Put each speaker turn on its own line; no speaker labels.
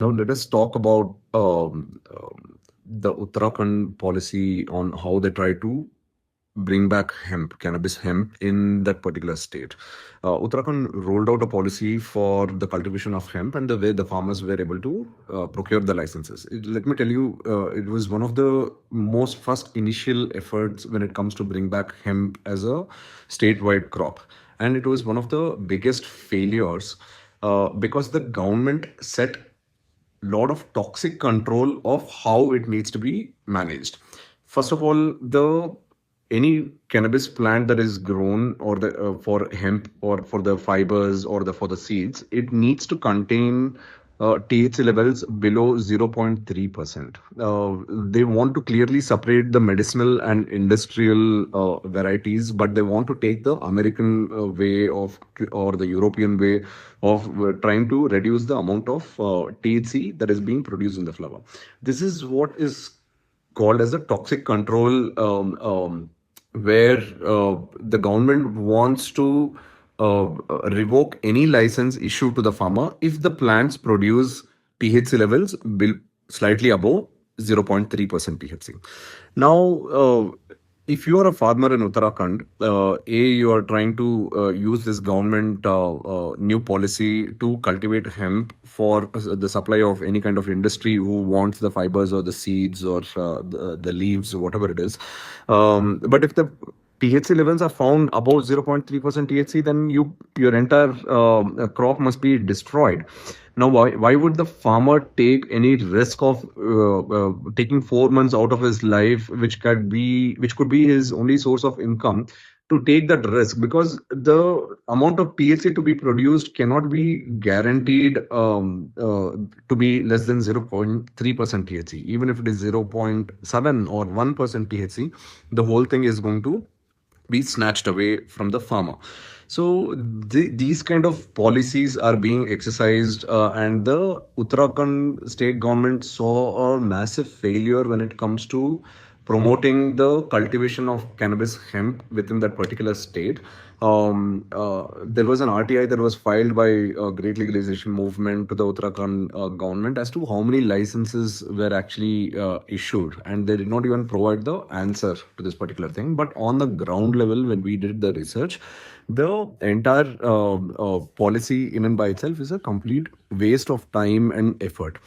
Now let us talk about the Uttarakhand policy on how they try to bring back cannabis hemp in that particular state. Uttarakhand rolled out a policy for the cultivation of hemp and the way the farmers were able to procure the licenses. Let me tell you, it was one of the most first initial efforts when it comes to bring back hemp as a statewide crop. And it was one of the biggest failures because the government set lot of toxic control of how it needs to be managed. First of all, the any cannabis plant that is grown or the for hemp or for the fibers or the for the seeds, it needs to contain THC levels below 0.3%. They want to clearly separate the medicinal and industrial varieties, but they want to take the American way of or the European way of trying to reduce the amount of THC that is being produced in the flower. This is what is called as a toxic control, where the government wants to revoke any license issued to the farmer if the plants produce THC levels slightly above 0.3% THC. Now, if you are a farmer in Uttarakhand, you are trying to use this government new policy to cultivate hemp for the supply of any kind of industry who wants the fibers or the seeds or the leaves, whatever it is. But if the THC levels are found above 0.3% THC, then your entire crop must be destroyed. Now, why would the farmer take any risk of taking 4 months out of his life, which could be his only source of income, to take that risk? Because the amount of THC to be produced cannot be guaranteed to be less than 0.3% THC. Even if it is 0.7 or 1% THC, the whole thing is going to be snatched away from the farmer. So these kind of policies are being exercised, and the Uttarakhand state government saw a massive failure when it comes to promoting the cultivation of cannabis hemp within that particular state. There was an RTI that was filed by Great Legalization Movement to the Uttarakhand government as to how many licenses were actually issued, and they did not even provide the answer to this particular thing. But on the ground level, when we did the research, the entire policy in and by itself is a complete waste of time and effort.